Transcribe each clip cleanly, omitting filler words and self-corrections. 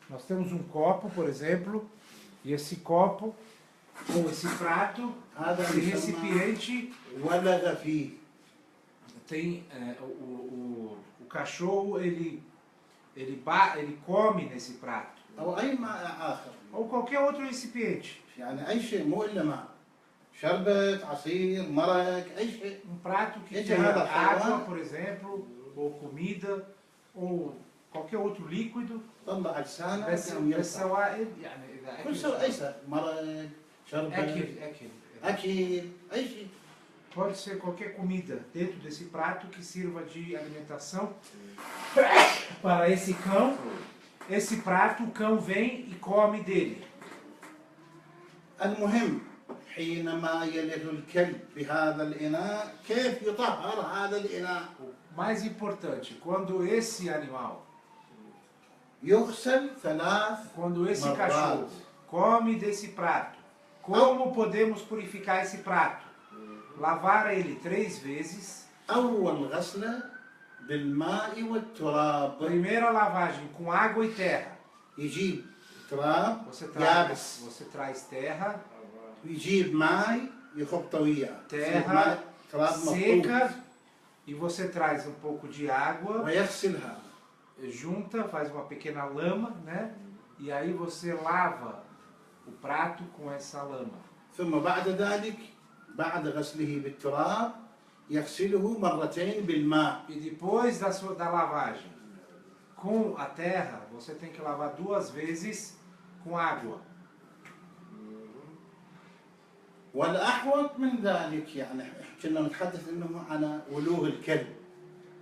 Nós temos um copo, por exemplo, e esse copo, ou esse prato, esse recipiente, tem o cachorro, ele come nesse prato. Ou qualquer outro recipiente. Um prato que tenha água, por exemplo, ou comida, ou qualquer outro líquido. Pode ser qualquer comida dentro desse prato que sirva de alimentação para esse cão. Esse prato, o cão vem e come dele. المهم حينما يلد الكلب بهذا الإناء كيف يطهر هذا الإناء؟ O mais importante, quando esse animal, يغسل ثلاث quando esse مرات. cachorro come desse prato, como podemos purificar esse prato? Lavar ele 3 vezes. أول غسلة بالماء والتراب. Primeira lavagem com água e terra. يجيب تراب Você يابس. traz terra, يجيب ماء يخبطه وياه. terra تراب seca, e você traz um pouco de água, ويغسلها. junta, faz uma pequena lama, né? E aí você lava o prato com essa lama. ثم بعد ذلك بعد غسله بالتراب يغسله مرتين بالماء. E depois da lavagem com a terra, você tem que lavar 2 vezes com água. والأحوط من ذلك يعني كنا نتحدث انه على ولوغ الكلب.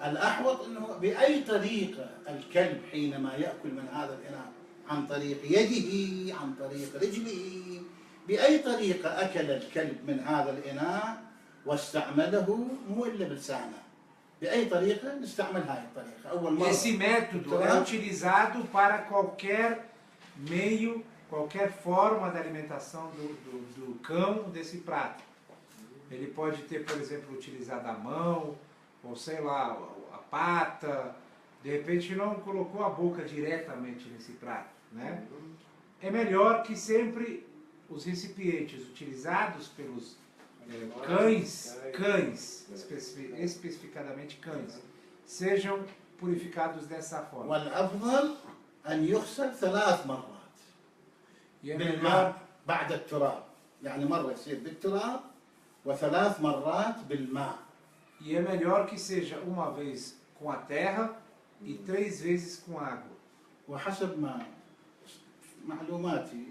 الأحوط انه بأي طريقة الكلب حينما يأكل من هذا الإناء، عن طريق يده، عن طريق رجله، بأي طريقة أكل الكلب من هذا الإناء واستعمله مو إلا بلسانه. بأي طريقة نستعمل هاي الطريقة. أول مرة Esse método é utilizado para qualquer meio, qualquer forma de alimentação do cão desse prato. Ele pode ter, por exemplo, utilizado a mão, ou sei lá, a pata. De repente não colocou a boca diretamente nesse prato, né? É melhor que sempre os recipientes utilizados pelos cães, especificadamente cães, sejam purificados dessa forma. والأفضل أن يغسل 3 مرات بالماء بعد التراب. يعني مرة يصير بالتراب و3 مرات بالماء. E é melhor que seja uma vez com a terra e 3 vezes com água. وحسب ما معلوماتي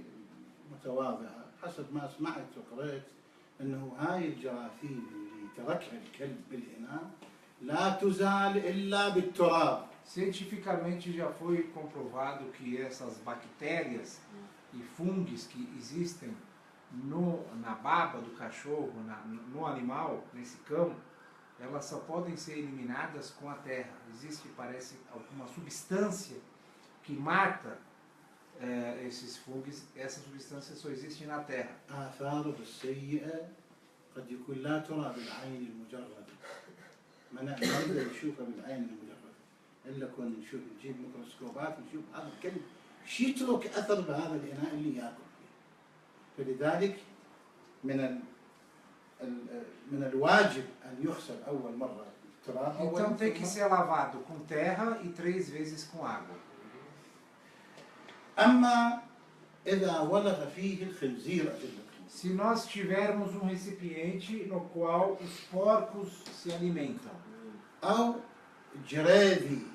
متواضعة، حسب ما سمعت وقرأت أنه هاي الجراثيم اللي تركها الكلب بالإناء لا تزال إلا بالتراب. Cientificamente já foi comprovado que essas bactérias e fungos que existem na baba do cachorro, no animal, nesse cão, elas só podem ser eliminadas com a terra. Existe, parece, alguma substância que mata esses fungos. Essa substância só existe na terra. آثاره السيئة قد يكون لا ترى بالعين المجردة. ما نقدر نشوفها بالعين المجردة إلا كنا نجيب ميكروسكوبات ونشوف هذا الكلب شو يترك أثر بهذا الإناء اللي يأكل فيه. فلذلك من الواجب أن يغسل أول مرة بالتراب. Então tem que ser lavado com terra e 3 vezes com água. أما إذا ولغ فيه الخنزير أجلكم. Se nós tivermos um recipiente no qual os porcos se alimentam, أو جريذي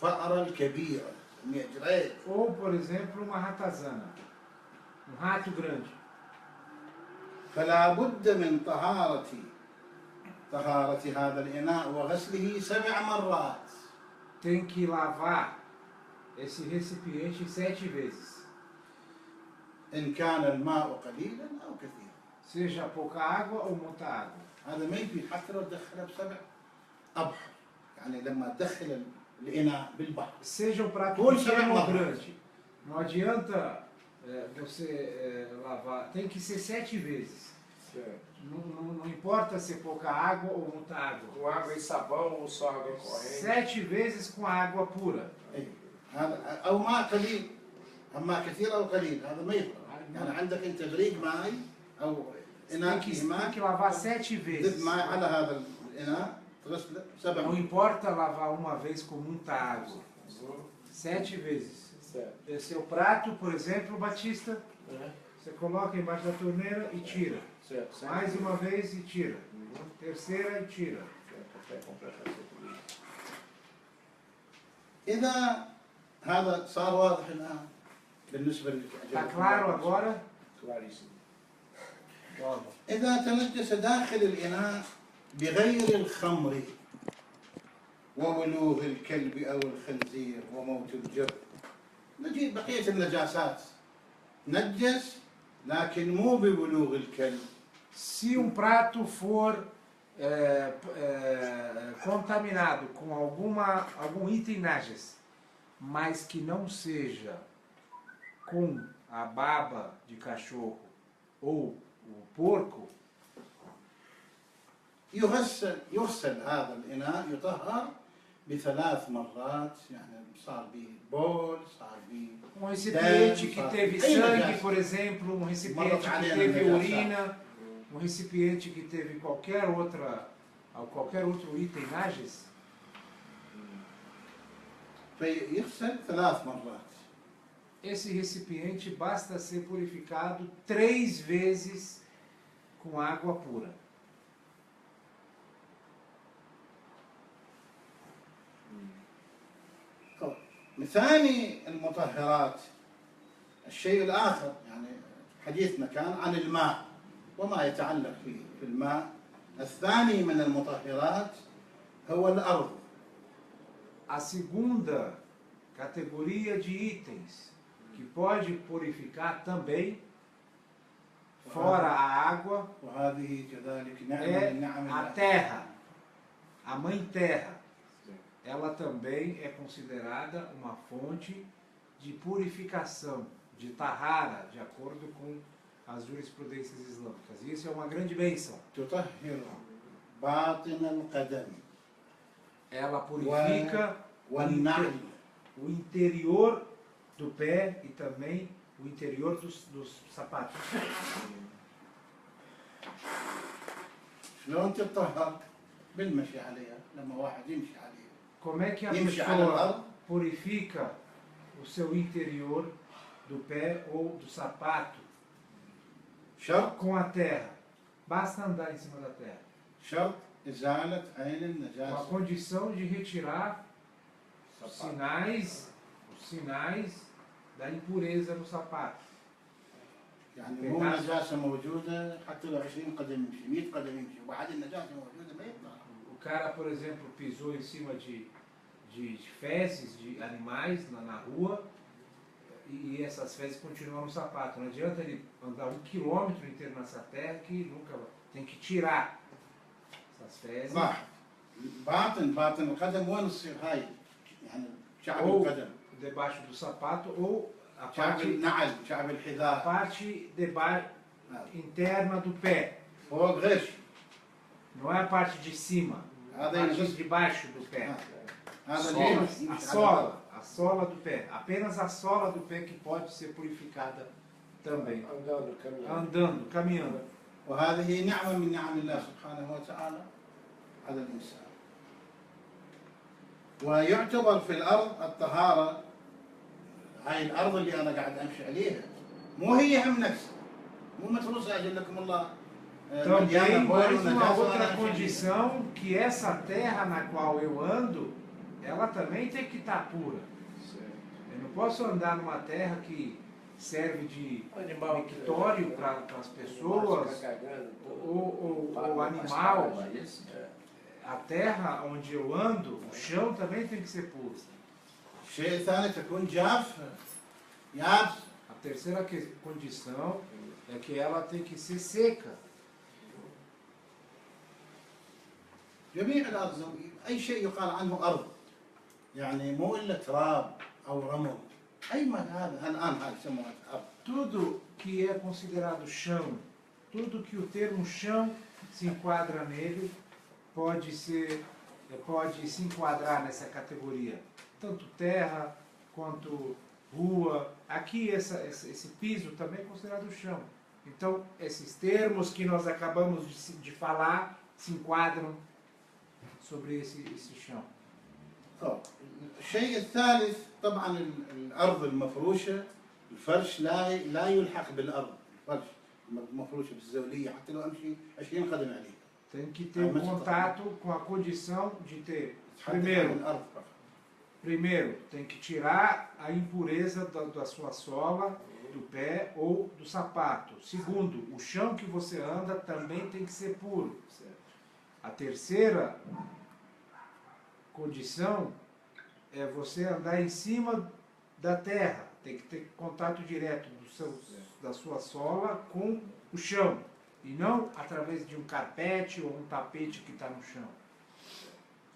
فأرة الكبيرة جريذ. ou por exemplo uma ratazana, um rato grande, فلا بد من طهارة هذا الإناء وغسله 7 مرات. tem que lavar esse recipiente 7 vezes. إن كان الماء قليلا أو كثيرا. Seja pouca água ou muita água. هذا ما يفيد حتى لو تدخلها ب7 أبحر. يعني لما تدخل الإناء بالبحر. Seja um prato pequeno ou grande. Não adianta você lavar, tem que ser 7 vezes. não importa se é pouca água ou muita água. Com água e sabão ou só água corrente? 7 vezes com água pura. أي هذا أو ماء قليل، ماء كثير أو قليل هذا ما يفرق. يعني عندك أنت غريق ماء أو Tem إناء que, فيه tem ماء، que lavar 7 ضف vezes. ماء على هذا الإناء تغسله 7 Não مرات. importa lavar uma vez com muita água. 7 vezes. Certo. Esse é o prato, por exemplo, Batista. É. Você coloca embaixo da torneira e tira. Certo, certo. Mais uma vez e tira. Terceira e tira. Certo, até completar tudo isso. إذا هذا صار واضح الآن بالنسبة لك. Tá claro agora? Claríssimo. إذا تنجس داخل الإناء بغير الخمر وولوغ الكلب أو الخنزير وموت الجرب، نجيب بقية النجاسات نجس لكن مو ببلوغ الكلب. Se um prato for contaminado com algum item najas, mas que não seja com a baba de cachorro ou o porco, يغسل هذا الإناء يطهر ب3 مرات، يعني صار به بول، صار به um recipiente que Deve, teve tem sangue, najasa. por exemplo, um recipiente Uma que localha teve najasa. urina, um recipiente que teve qualquer outro item najas, فيغسل 3 مرات. esse recipiente basta ser purificado 3 vezes com água pura. ثاني المطهرات الشيء الآخر، يعني حديثنا كان عن الماء وما يتعلق فيه في الماء. الثاني من المطهرات هو الأرض. A segunda categoria de itens que pode purificar também, fora a água, وهذه كذلك نعمة é من نعم a الله. terra, a mãe terra. Ela também é considerada uma fonte de purificação, de tahara, de acordo com as jurisprudências islâmicas. Isso é uma grande bênção. تطهر باطن القدم Ela purifica والنعل o interior do pé e também o interior dos sapatos. شلون تطهر؟ بالمشي عليها، لما واحد يمشي عليها. Como é que a يمشي على pessoa الأرض purifica o seu interior do pé ou do sapato? شرط Com a terra. Basta andar em cima da terra. شرط إزالة عين Com a النجاسة. condição de retirar os sinais da impureza no sapato. يعني مو نجاسة موجودة حتى لو 20 قدم يمشي، 100 قدم يمشي، وبعد النجاسة موجودة ما يطلع. O cara, por exemplo, pisou em cima de fezes de animais na rua e essas fezes continuam no sapato. Não adianta ele andar 1 quilômetro inteiro nessa terra que nunca tem que tirar essas fezes. واحد باطن القدم وين تصير هاي؟ يعني شعب Ou القدم، debaixo do sapato ou a شعب parte, النعل، شعب a الحذاء. parte interna do pé. فوق غش. Não é a parte de cima, a هذا parte ينقص. de baixo do pé. هذا اللي Apenas يمشي a على sola, a sola do pé. Apenas a sola do pé que pode ser purificada também. Andando, caminhando. Andando, caminhando. وهذه نعمة من نعم الله سبحانه وتعالى على الإنسان. ويعتبر في الأرض الطهارة، هاي الأرض اللي أنا قاعد أمشي عليها مو هي هم نفسها، مو متروسة أجل لكم الله Também, مليانة بول mais uma ونجاسة outra وأنا أمشي عليها. condição, que essa terra na qual eu ando, ela também tem que estar pura. Certo. Eu não posso andar numa terra que serve de Animal mictório para as pessoas, ou animal. A terra onde eu ando, o chão também tem que ser puro. الشيء الثاني تكون جافة يابسة. A terceira condição é que ela tem que ser seca. جميع الأرض أي شيء يقال عنه أرض، يعني مو إلا تراب أو رمل، أي ما هذا الآن هاي يسموها أرض. Tudo que é considerado chão tudo que o termo chão se enquadra nele pode se enquadrar nessa categoria. Tanto terra quanto rua. Aqui esse piso também é considerado chão. Então, esses termos que nós acabamos de falar se enquadram sobre esse chão. طب الشيء الثالث طبعا الارض المفروشه الفرش لا يلحق بالارض الفرش المفروشه بالزوليه حتى لو امشي 20 قدم عليه. Tem que ter um contato com a condição de ter, تحدث الارض فقط. primeiro, tem que tirar a impureza da sua sola, do pé ou do sapato. Segundo, o chão que você anda também tem que ser puro. A terceira condição é você andar em cima da terra. Tem que ter contato direto da sua sola com o chão. E não através de um carpete ou um tapete que está no chão.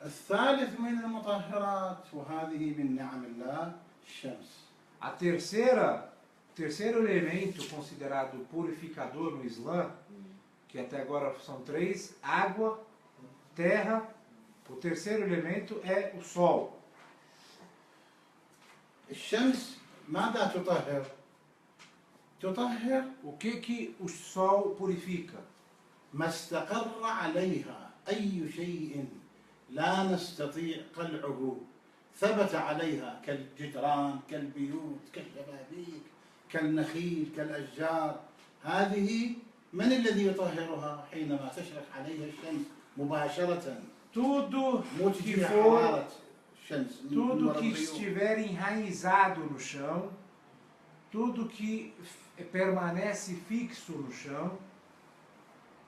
الثالث من المطهرات وهذه من نعم الله الشمس. A terceiro elemento considerado purificador no Islã, que até agora são 3, água, terra. O terceiro elemento é o sol. الشمس ماذا تطهر؟ تطهر O que o sol purifica? ما استقر عليها أي شيء لا نستطيع قلعه ثبت عليها كالجدران كالبيوت كالشبابيك كالنخيل كالأشجار. هذه من الذي يطهرها حينما تشرق عليها الشمس مباشرة؟ Tudo مو que تجي for, حرارة الشمس من tudo وراء que البيوت. estiver enraizado no chão, tudo que permanece fixo no chão,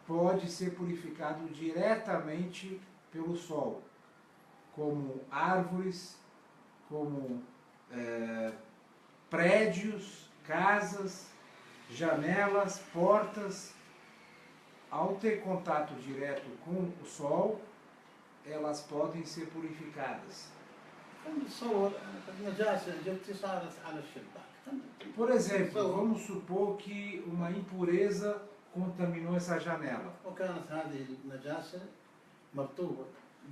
pode ser purificado diretamente pelo sol, como árvores, como prédios, casas, janelas, portas. Ao ter contato direto com o sol, elas podem ser purificadas. نتصور النجاسة جبتي صارت على الشباك. Por exemplo, vamos supor que uma impureza contaminou essa janela. وكانت هذه النجاسة مرطوبة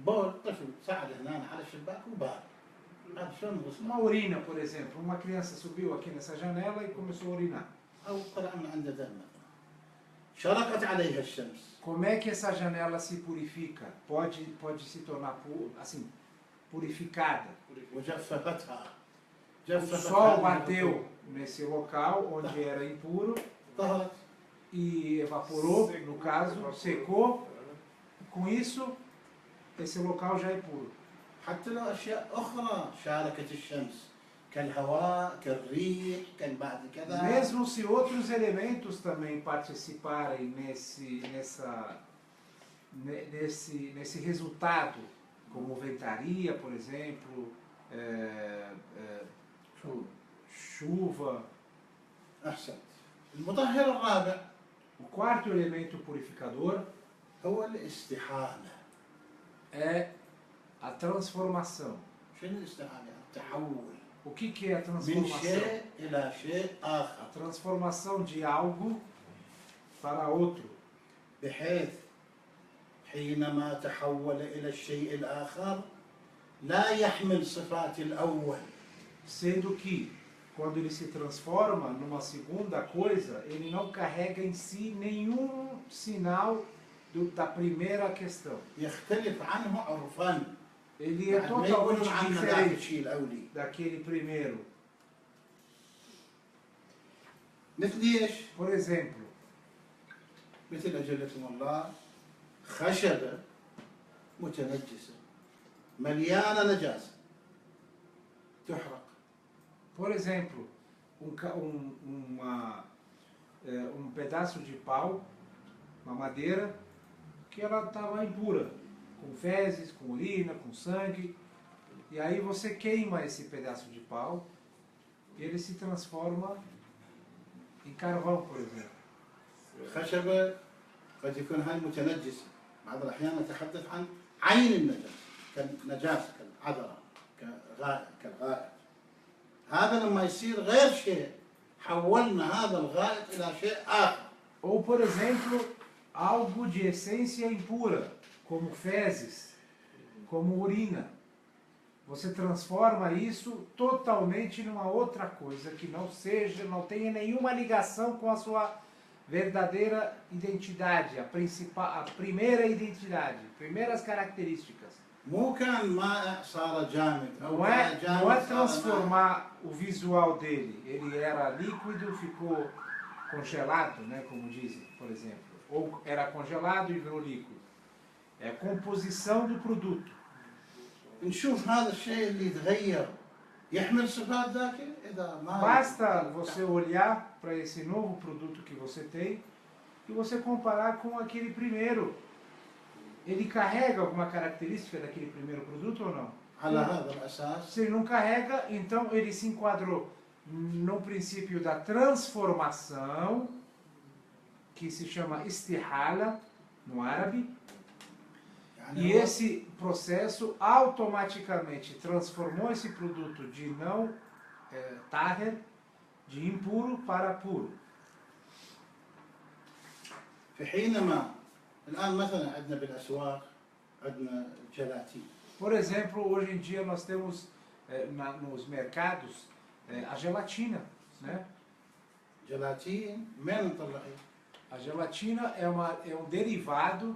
بول طفل صعد هنا على الشباك وبال. هذا شلون غسل؟ Uma urina, por exemplo. Uma criança subiu aqui nessa janela e começou a urinar. أو طلع من عنده دم مثلا. شرقت عليها الشمس. Como é que essa janela se purifica? Pode se tornar assim, purificada. وجففتها. O sol bateu nesse local onde era impuro طهرت. e evaporou, no caso, secou. Com isso, esse local já é puro. حتى لو أشياء أخرى شاركت الشمس كالهواء كالريح كالبعد كذا. Mesmo se outros elementos também participarem nesse resultado, como ventaria, por exemplo, chuva. أحسنت. المطهر الرابع O quarto elemento purificador هو الاستحالة. é a transformação. شنو الاستحالة؟ التحول O que é a من transformação? شيء إلى شيء آخر. A transformação de algo para outro. بحيث حينما تحول إلى الشيء الآخر لا يحمل صفات الأول. Sendo que, quando ele se transforma numa segunda coisa, ele não carrega em si nenhum sinal da primeira questão. يختلف عنه عرفان. Ele é ما يقولون totalmente عنه ذاك diferente الشيء الأولي. daquele primeiro. مثل ايش؟ Por exemplo, مثل أجلكم الله خشبة متنجسة مليانة نجاسة تحرق. por exemplo, um pedaço de pau, uma madeira, que ela estava impura, com fezes, com urina, com sangue, e aí você queima esse pedaço de pau e ele se transforma em carvão, por exemplo. خشبة قد يكون هاي متنجسة. بعض الأحيان نتحدث عن عين النجاسة كالنجاسة كالعذرة كالغائط. هذا لما يصير غير شيء حولنا هذا الغائط إلى شيء آخر Ou, por exemplo, algo de essência impura, como fezes, como urina. Você transforma isso totalmente numa outra coisa que não tenha nenhuma ligação com a sua verdadeira identidade, a primeira identidade, primeiras características. مو كان مائع صار جامد أو Não كان é جامد صار مائع. transformar o visual dele. Ele era líquido, ficou congelado, né, como dizem, por exemplo. Ou era congelado e virou líquido. É a composição do produto. نشوف هذا الشيء اللي يتغير يحمل صفات ذاك إذا ما Basta você olhar para esse novo produto que você tem e você comparar com aquele primeiro. Ele carrega alguma característica daquele primeiro produto ou não? على هذا الأساس Se ele não carrega, então ele se enquadrou no princípio da transformação, que se chama istihala no árabe, يعني e هو- esse processo automaticamente transformou esse produto de não taher, de impuro para puro. في حينما الآن مثلا عندنا بالأسواق عندنا جلاتين Por exemplo, hoje em dia nós temos nos mercados a gelatina, né? جلاتين من نطلعها؟ A gelatina é um derivado.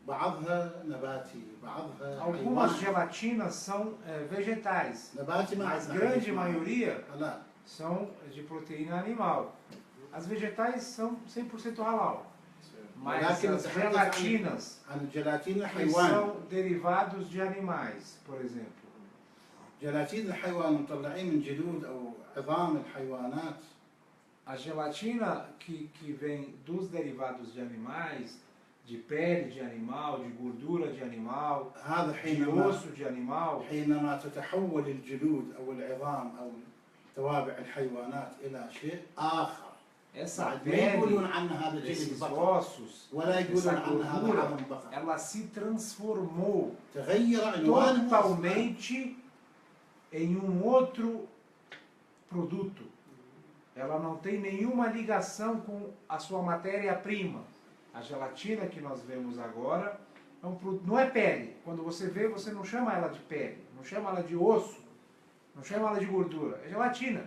بعضها نباتي بعضها Algumas حيواني. gelatinas são vegetais, نباتي ما mas عندنا grande حاجة اسمها maioria حلال. são de proteína animal. As vegetais são 100% halal, mas ولكن as نتحدث gelatinas عن الجلاتين que الحيواني. são derivados de animais, por exemplo. جلاتين الحيوان مطلعين من جلود أو عظام الحيوانات. A gelatina que vem dos derivados de animais, de pele de animal, de gordura de animal, هذا de حينما osso de animal, حينما تتحول الجلود أو العظام أو توابع الحيوانات إلى شيء آخر. essa بعد ما يقولون pele عنه هذا جلد desses بقر ossos, ولا essa يقولون عنه هذا gordura, عظم بقر. ela se transformou تغير عنوانه totalmente em um outro produto. Ela não tem nenhuma ligação com a sua matéria-prima. A gelatina que nós vemos agora não é pele. Quando você vê, você não chama ela de pele, não chama ela de osso, não chama ela de gordura. É gelatina.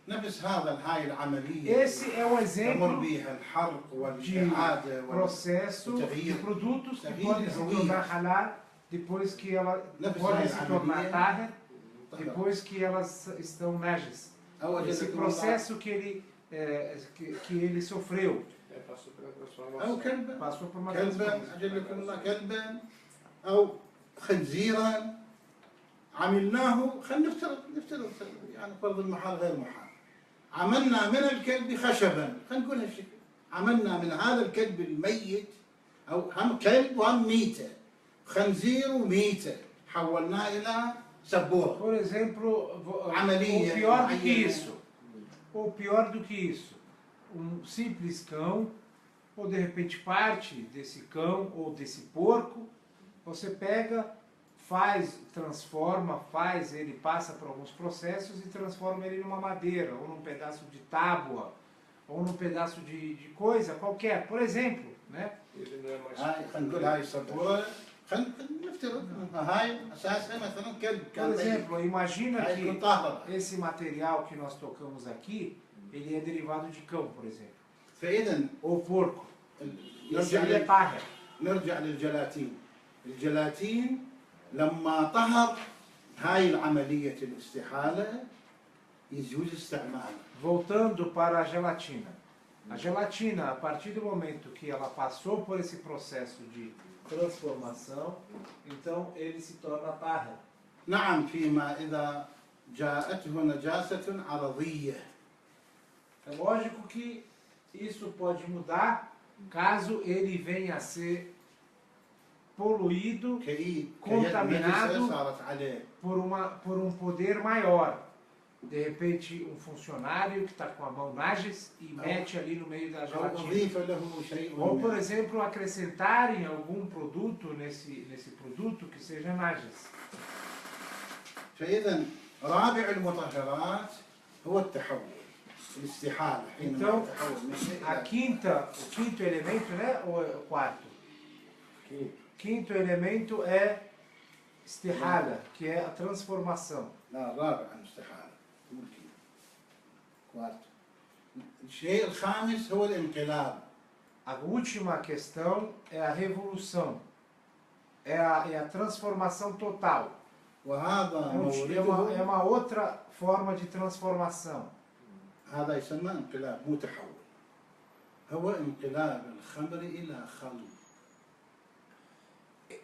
نفس هذا هاي العملية Esse é um تمر exemplo بها الحرق de والإعادة processo de وتغيير produtos que تغيير podem se الهوية. tornar halal depois que ela نفس podem هاي se tornar العملية taher طهر. depois que elas estão najas. أو Esse أجلكم الله processo que ele sofreu, Passou pela أو transformação. كلبا passou por uma كلبا transformação. أجلكم الله كلبا أو خنزيرا عملناه خلينا نفترض يعني فرض المحال غير محال عملنا من الكلب خشبا خلينا نقول هالشكل عملنا من هذا الكلب الميت أو هم كلب وهم ميتة خنزير وميتة حولناه إلى سبورة. Por exemplo, Amalia, ou pior do que Amalia. isso, ou pior do que isso, um simples cão, ou de repente parte desse cão ou desse porco, você pega, transforma, ele passa por alguns processos e transforma ele numa madeira, ou num pedaço de tábua, ou num pedaço de coisa qualquer, por exemplo, né? Ele não é mais. هاي خلينا نقول هاي سبورة خلينا نفترض إنها هاي أساسها مثلا كلب Por كان ميت exemplo, imagina هاي que تكون طاهرة. esse material que nós tocamos aqui, ele é derivado de cão, por exemplo, فإذا ou porco. Esse نرجع aí é taher. نرجع للجلاتين. الجلاتين لما طهر هاي العملية الاستحالة يجوز استعماله. Voltando para a gelatina. A gelatina, a partir do momento que ela passou por esse processo de transformação, então ele se torna taher. نعم فيما إذا جاءته نجاسة عرضية. É lógico que isso pode mudar caso ele venha a ser poluído كيد Contaminado. نجسة صارت عليه. por um poder maior. De repente, um funcionário que está com a mão nages e mete ali no meio da أو gelatina. أضيف له شيء Ou, por من- exemplo, acrescentarem algum produto nesse produto que seja nages. فإذا رابع المطهرات هو التحول. الاستحالة حينما Então, يتحول من شيء o quinto elemento, né? Ou é o quarto? Quinto. Quinto elemento é istihala, que é a transformação. لا الرابع الاستحالة ممكن كوارتو. الشيء الخامس هو الانقلاب. A última questão é a revolução, é a transformação total. وهذا É مورده uma outra forma de transformação. هذا يسمى انقلاب مو تحول. هو انقلاب الخمر إلى خل.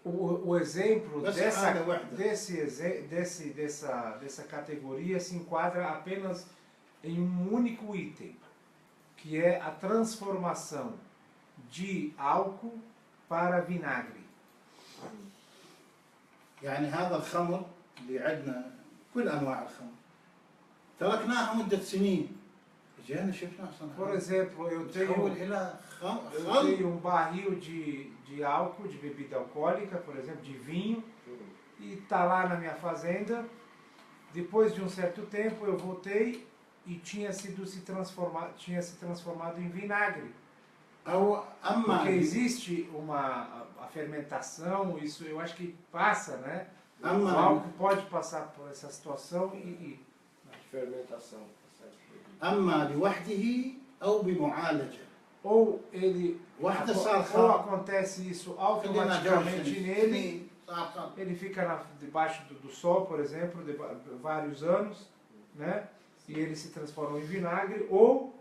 O exemplo Mas dessa, cada wahda. dessa categoria se enquadra apenas em um único item, que é a transformação de álcool para vinagre. يعني هذا الخمر اللي عندنا كل أنواع الخمر تركناها مدة سنين جينا شفنا Por أصلا exemplo, تحول إلى eu خل. tenho um barril de álcool, de bebida alcoólica, por exemplo, de vinho, e está lá na minha fazenda. Depois de um certo tempo eu voltei e tinha se transformado em vinagre. أو أما Porque existe a fermentação, isso eu acho que passa, né? O أما álcool pode passar por essa situação e Fermentação. Tá certo? أما لوحده أو بمعالجة. ou ele واحدة صار ou خل acontece isso خلينا جو automaticamente nele, سنين صار خل. ele fica debaixo do sol, por exemplo, de vários anos, né? E ele se transforma em vinagre, ou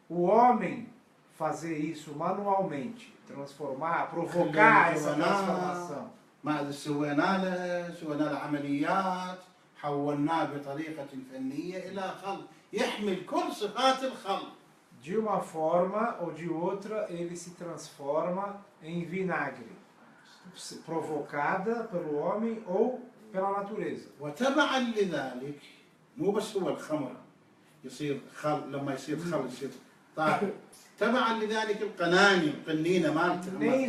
o homem fazer isso manualmente, transformar, provocar essa transformação. ما أدري سوينا له عمليات حولناه بطريقة فنية إلى خل يحمل كل صفات الخل. De uma forma ou de outra, ele se transforma em vinagre, provocada pelo homem ou pela natureza. وتبعا لذلك مو بس هو الخمر يصير خل لما يصير خل يصير طاهر. تبعا لذلك القناني القنينة مالته Nem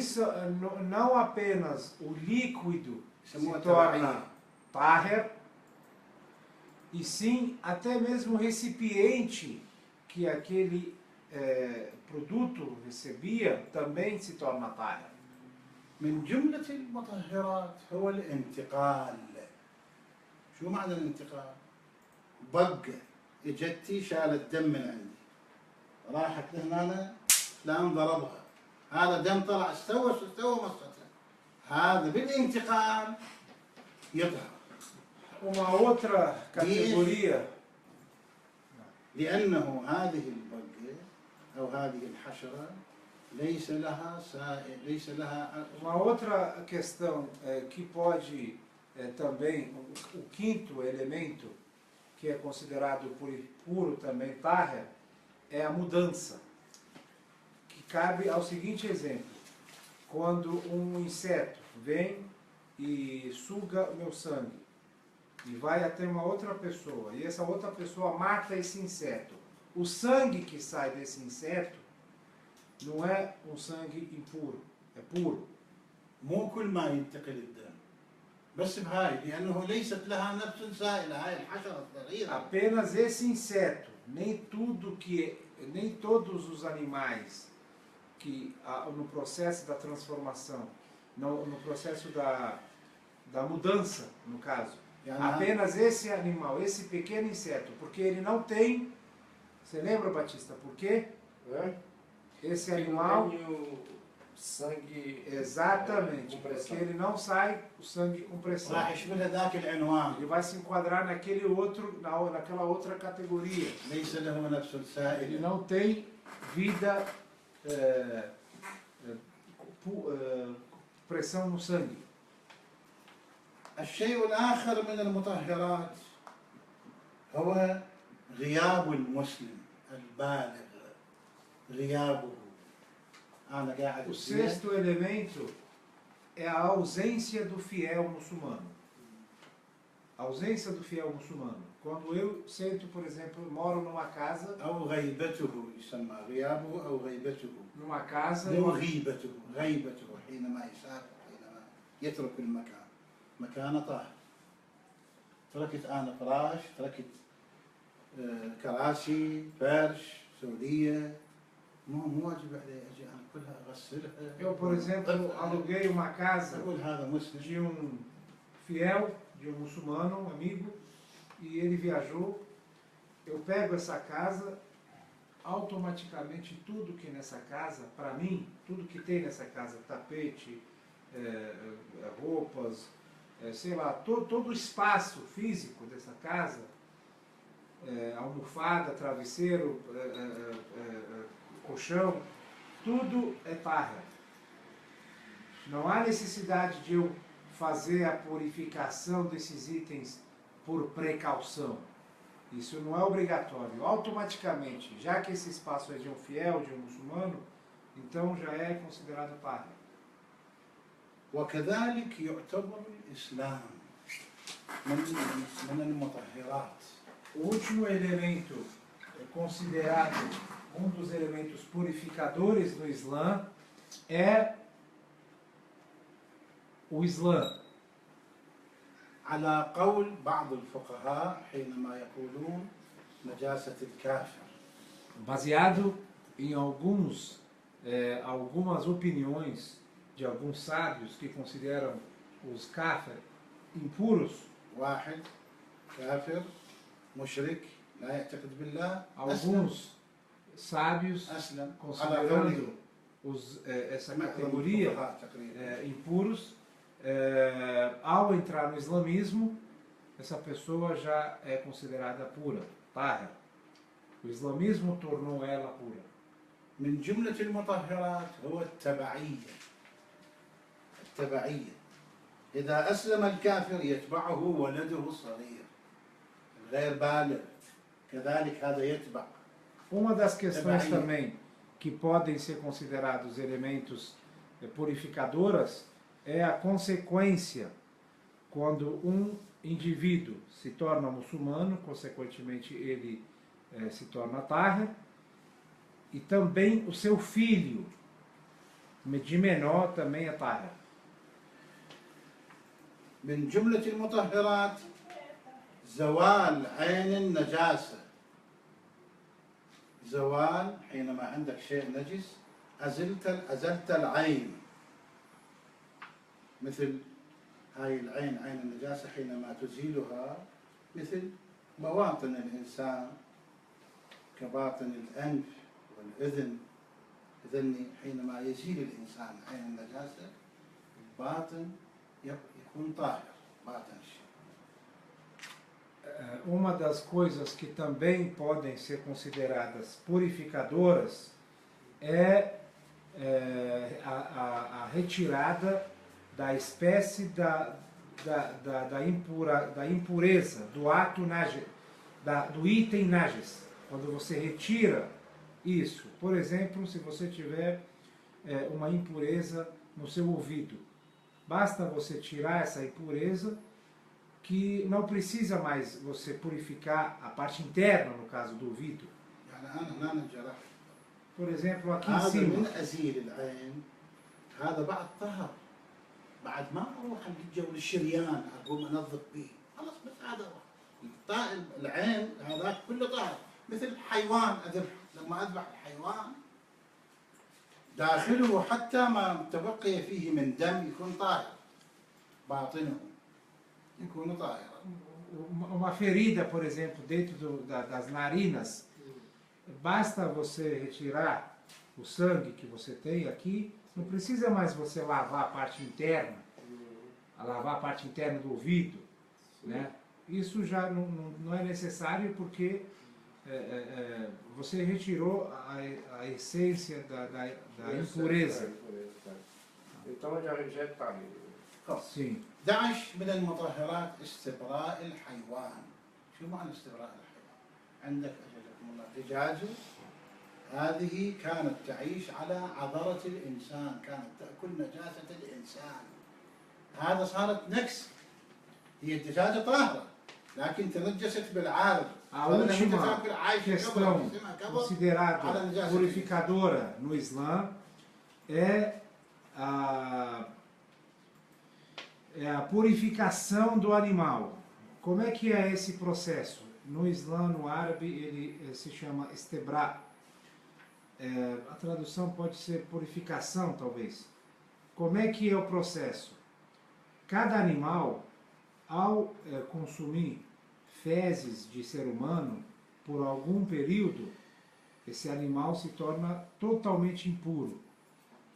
não apenas o líquido se يسموها torna تبعية. táher, e sim até mesmo o recipiente que aquele produto recebia também se torna táher. من جملة المطهرات هو الانتقال. شو معنى الانتقال؟ بقة اجتي شالت دم من عندي راحت لهنا لان ضربها هذا دم طلع استوى مصته هذا بالانتقال يطهر. Uma outra categoria, لأنه هذه البقة أو هذه الحشرة ليس لها uma outra questão que pode também, o quinto elemento, que é considerado puro também, táher, é a mudança, que cabe ao seguinte exemplo: quando um inseto vem e suga o meu sangue, e vai até uma outra pessoa, e essa outra pessoa mata esse inseto, o sangue que sai desse inseto não é um sangue impuro, é puro. مو كل ما ينتقل الدم بس بهاي لأنه ليست لها نفس سائلة هاي الحشرة الصغيرة. Apenas esse inseto, nem todos os animais que no processo da transformação, no processo da mudança, no caso, يعني apenas esse animal, esse pequeno inseto, porque ele não tem, você lembra, Batista, por quê? Né? Esse Porque animal, não tem o sangue. exatamente, com porque pressão. ele não sai o sangue com pressão. راح يشبه ذاك العنوان Ele vai se enquadrar naquela outra categoria. ليس له نفس Ele سائلة. não tem vida, pressão no sangue. الشيء الآخر من المطهرات هو غياب المسلم البالغ غيابه. أنا قاعد O sexto elemento é a ausência do fiel muçulmano. A ausência do fiel muçulmano. Quando eu sento, por exemplo, moro numa casa, أو غيبته يسمى غيابه أو غيبته numa casa, مو غيبته غيبته حينما يسافر حينما يترك المكان مكان طاهر. تركت أنا فراش تركت كراسي، فرش، سورية، مو واجب علي أجي أنا كلها أغسلها. Eu, por exemplo, aluguei uma casa أقول هذا مسلم. de um fiel, de um muçulmano, um amigo, e ele viajou. Eu pego essa casa, automaticamente tudo que nessa casa, para mim, tudo que tem nessa casa, tapete, roupas, sei lá, todo o espaço físico dessa casa, almofada, travesseiro, colchão, tudo é tahar. Não há necessidade de eu fazer a purificação desses itens por precaução. Isso não é obrigatório. Automaticamente, já que esse espaço é de um fiel, de um muçulmano, então já é considerado tahar. وكذلك يعتبر الإسلام من المطهرات. O último elemento considerado um dos elementos purificadores do Islã é o Islã. على قول بعض الفقهاء حينما يقولون نجاسة الكافر. Baseado em algumas opiniões de alguns sábios que consideram os kafir impuros. واحد كافر مشرك لا يعتقد بالله Alguns sábios أسلم على considerando قوله essa categoria الفقهاء تقريبا. impuros, ao entrar no islamismo, essa pessoa já é considerada pura, tahar. O islamismo tornou ela pura. من جملة المطهرات هو التبعية. التبعية إذا أسلم الكافر يتبعه ولده الصغير غير بالغ كذلك هذا يتبع. Uma das questões Tabaí. também que podem ser considerados elementos purificadoras é a consequência quando um indivíduo se torna muçulmano, consequentemente ele se torna tahar, e também o seu filho, de menor, também é tahar. من جملة المطهرات زوال عين النجاسة. زوال حينما عندك شيء نجس أزلت العين، مثل هاي العين عين النجاسة حينما تزيلها مثل بواطن الإنسان كباطن الأنف والأذن. إذن حينما يزيل الإنسان عين النجاسة الباطن يكون طاهر باطن الشيء. Uma das coisas que também podem ser consideradas purificadoras é a retirada da espécie da impureza, do ato do item najes. Quando você retira isso, por exemplo, se você tiver uma impureza no seu ouvido, basta você tirar essa impureza, que não precisa mais você purificar a parte interna, no caso do ouvido. يعني أنا جرحت. Por exemplo, aqui em هذا cima. من أزيل العين هذا بعد طهر. بعد ما أروح الجو للشريان أقوم أنظف به خلاص بس هذا العين هذا كله طهر. مثل حيوان أذبح، لما أذبح الحيوان داخله حتى ما تبقي فيه من دم يكون طاهر، باطنه يكون طاهرا. Uma ferida, por exemplo, dentro das narinas, basta você retirar o sangue que você tem aqui, não precisa mais você lavar a parte interna, do ouvido, né? Isso já não é necessário porque você retirou a essência da impureza. Então já está. Sim. 11 من المطهرات استبراء الحيوان. شو معنى استبراء الحيوان؟ عندك أجلكم الله دجاجة، هذه كانت تعيش على عذرة الإنسان، كانت تأكل نجاسة الإنسان. هذا صارت نكس. هي الدجاجة طاهرة لكن تنجست بالعارض. A última questão considerada purificadora no Islã é a purificação do animal. Como é que é esse processo? no Islã, no árabe, ele se chama istibra. A tradução pode ser purificação, talvez. Como é que é o processo? Cada animal, ao consumir fezes de ser humano por algum período, esse animal se torna totalmente impuro.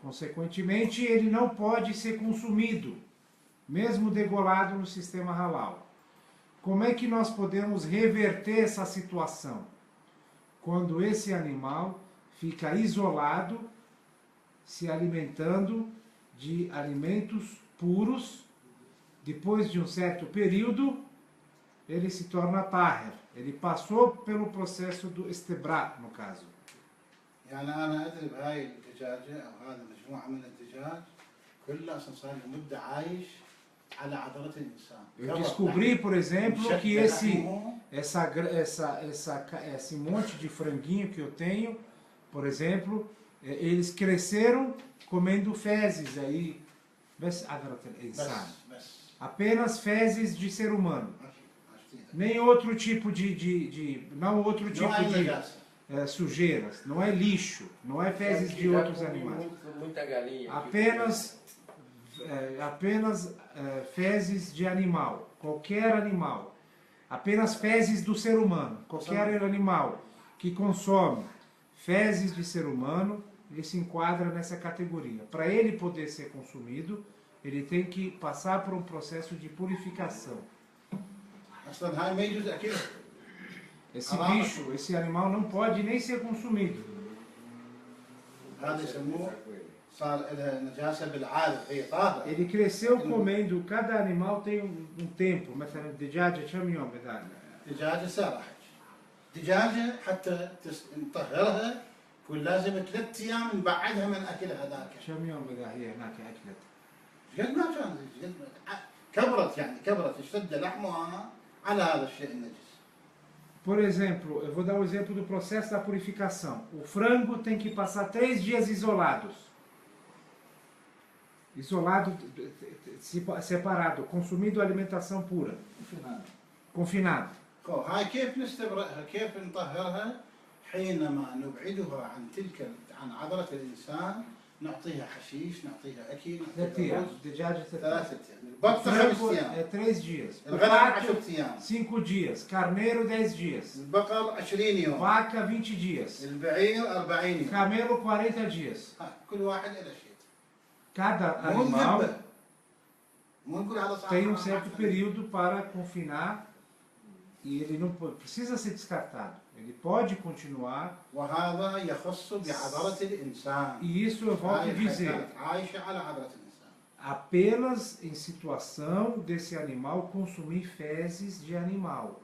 Consequentemente, ele não pode ser consumido, mesmo degolado no sistema halal. Como é que nós podemos reverter essa situação? Quando esse animal fica isolado, se alimentando de alimentos puros, depois de um certo período, ele se torna tahir. Ele passou pelo processo do istibra, no caso. يعني أنا أدري بهاي الدجاجة أو هذا مجموعة من الدجاج كله أصلا صار له مدة عايش على عضلة الإنسان. Eu descobri, por exemplo, que esse monte de franguinho que eu tenho, por exemplo, eles cresceram comendo fezes aí, بس apenas fezes de ser humano. Nem outro tipo não outro tipo de sujeiras, não é lixo, não é fezes de outros animais. Muita galinha. Apenas fezes de animal, qualquer animal. Apenas fezes do ser humano, qualquer animal que consome fezes de ser humano, ele se enquadra nessa categoria. Para ele poder ser consumido, ele tem que passar por um processo de purificação. Esse bicho, esse animal não pode nem ser consumido. Ele cresceu comendo, cada animal tem um tempo. مثلا دجاجة كم يوم بدال؟ دجاجة سرح. دجاجة حتى نطهرها يكون لازم 3 أيام نبعدها من أكلها ذاك. كم يوم بدال هي هناك أكلت؟ قد ما كان كبرت يعني كبرت اشتد لحمها على هذا الشيء النجس. Por exemplo, eu vou dar o exemplo do processo da purificação. O frango tem que passar 3 dias isolados. Isolado, separado, consumindo alimentação pura. Confinado. هاي كيف نستبرئها كيف نطهرها حينما نبعدها عن عضلة الإنسان نعطيها حشيش نعطيها أكل نعطيها رز 3 أيام البطة 5 أيام 3 dias الغنم 10 أيام 5 dias carneiro 10 dias البقر 20 يوم vaca 20 dias البعير 40 يوم camelo 40 dias كل واحد له شيء cada animal tem um certo período período para confinar e ele não precisa ser descartado. Ele pode continuar. وهذا يخص بعضلة الإنسان. E isso eu volto a dizer. عايشة على عضلة الإنسان. Apenas em situação desse animal consumir fezes de animal.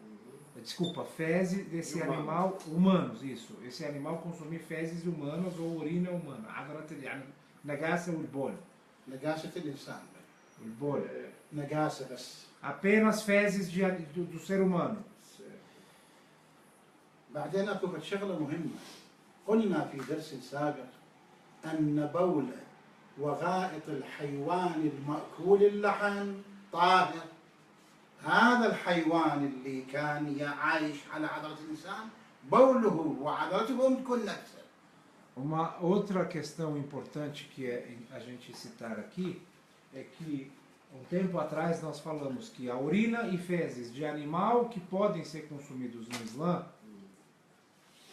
Desculpa, fezes desse animal humanos, isso. Esse animal consumir fezes humanas ou urina humana. نجاسة والبول. نجاسة الإنسان. البول. نجاسة بس. Apenas fezes do ser humano. بعدين اكو شغله مهمه قلنا في درس سابق ان بول وغائط الحيوان المأكول اللحم طاهر هذا الحيوان اللي كان عايش على عضلة الإنسان بوله وعضلته vão تكون نفسه. Uma outra questão importante que a gente citar aqui é que um tempo atrás nós falamos que a urina e fezes de animal que podem ser consumidos no Islã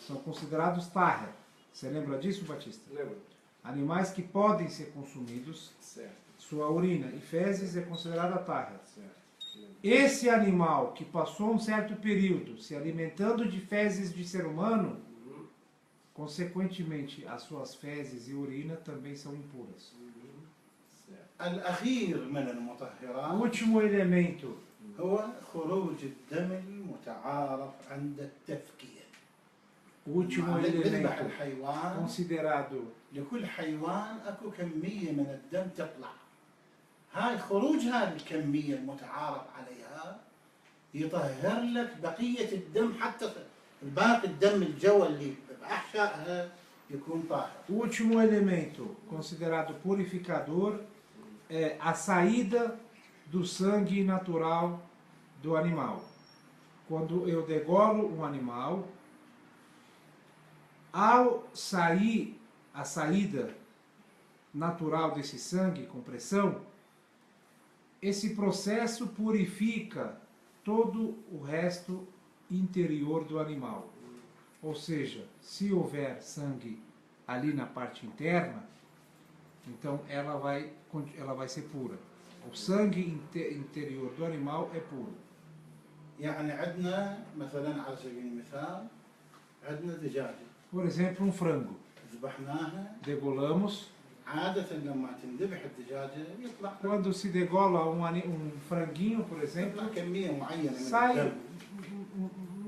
são considerados tahir. Você lembra disso, Batista? Lembro. Animais que podem ser consumidos, Certo. sua urina e fezes é considerada tahir. Certo. Esse animal que passou um certo período se alimentando de fezes de ser humano, consequentemente as suas fezes e urina também são impuras. الأخير من O المطهرات último elemento هو خروج الدم المتعارف عند التفكير. O último نذبح elemento الحيوان considerado لكل حيوان اكو كميه من الدم تطلع. هاي خروج هذه الكميه المتعارف عليها يطهر لك بقيه الدم حتى الباقي الدم الجو اللي باحشائها يكون طاهر. O último elemento considerado purificador é a saída do sangue natural do animal. quando eu degolo um animal, ao sair, a saída natural desse sangue com pressão, esse processo purifica todo o resto interior do animal. Ou seja, se houver sangue ali na parte interna, então ela vai ser pura. O sangue interior do animal é puro. يعني عندنا مثلا على سبيل المثال عندنا دجاجة Por exemplo, um frango. ذبحناها Degolamos. عادة لما تنذبح الدجاجة يطلع Quando se degola um franguinho, por exemplo, يطلع كمية معينة من sai, الدم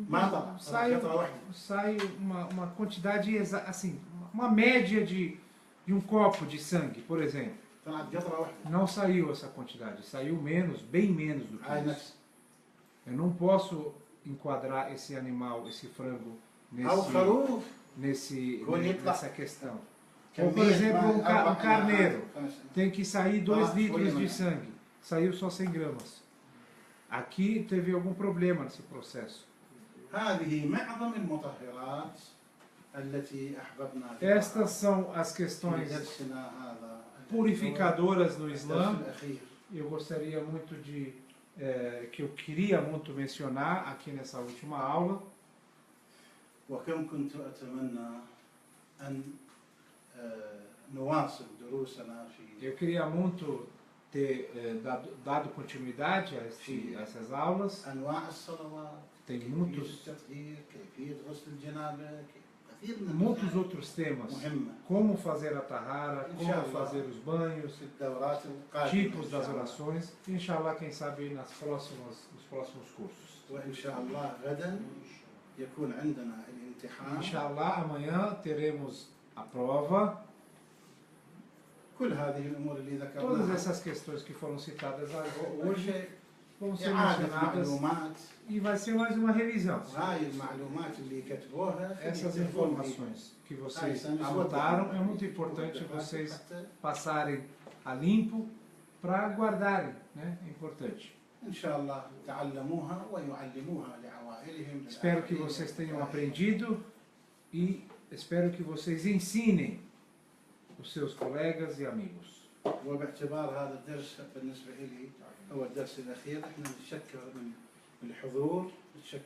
ما طلع sai, قطرة واحدة sai uma quantidade assim, uma média de um copo de sangue, por exemplo. طلعت قطرة واحدة Não saiu essa quantidade, saiu menos, bem menos do que هاي isso. نفس Eu não posso enquadrar esse animal, esse frango, أو خروف nessa questão. Ou, por كمية exemplo, ما um أربع carneiro خمس tem que sair 2 litros de folha, sangue. Saiu só 100 gramas. Aqui teve algum problema nesse processo. هذه معظم المطهرات التي أحببنا فيها Estas são as في questões درسنا هذا purificadoras no الدرس Islã. الأخير. Eu gostaria muito que eu queria muito mencionar aqui nessa última aula. وكم كنت أتمنى أن نواصل دروسنا في Eu queria muito ter dado continuidade a essas aulas. أنواع الصلوات Tem كيفية muitos التطهير كيفية غسل الجنابة كثير من muitos المسائل outros temas. مهمة Como fazer a tahara, como fazer os banhos, في الدورات القادمة tipos إن das شاء الله. orações. Inshallah, quem sabe nos próximos cursos. وإن شاء الله غدا يكون عندنا الامتحان Inshallah, amanhã teremos a prova. كل هذه الأمور اللي Todas ذكرناها essas questões que foram citadas أول hoje شيء vão ser إعادة mencionadas معلومات e vai ser mais uma revisão. هاي المعلومات اللي كتبوها في Essas التليفون informações que هاي vocês سنسويها. anotaram, é muito importante vocês passarem a limpo para guardarem, né? É importante. إن شاء الله تعلموها ويعلموها لعوائلهم. Espero que vocês tenham aprendido e espero que vocês ensinem os seus colegas e amigos. وباعتبار هذا الدرس بالنسبة لي هو الدرس الأخير احنا نتشكر من الحضور.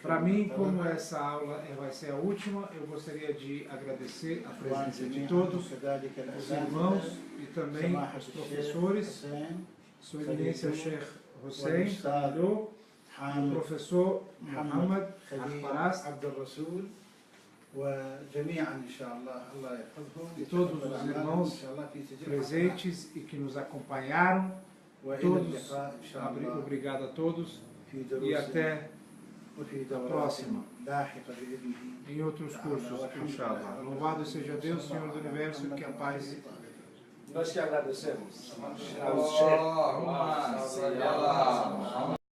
Para mim, como essa aula vai ser a última, eu gostaria de agradecer a presença de todos, os irmãos e também os professores, Sua Eminência Sheikh Hussein, o professor Muhammad Al-Faraz, عبد الرسول وجميعا إن شاء الله الله يحفظهم e todos os irmãos presentes e que nos acompanharam. Todos, obrigado a todos e até a próxima, em outros cursos, inshallah. Louvado seja Deus, Senhor do Universo, que a paz Nós que agradecemos aos chefes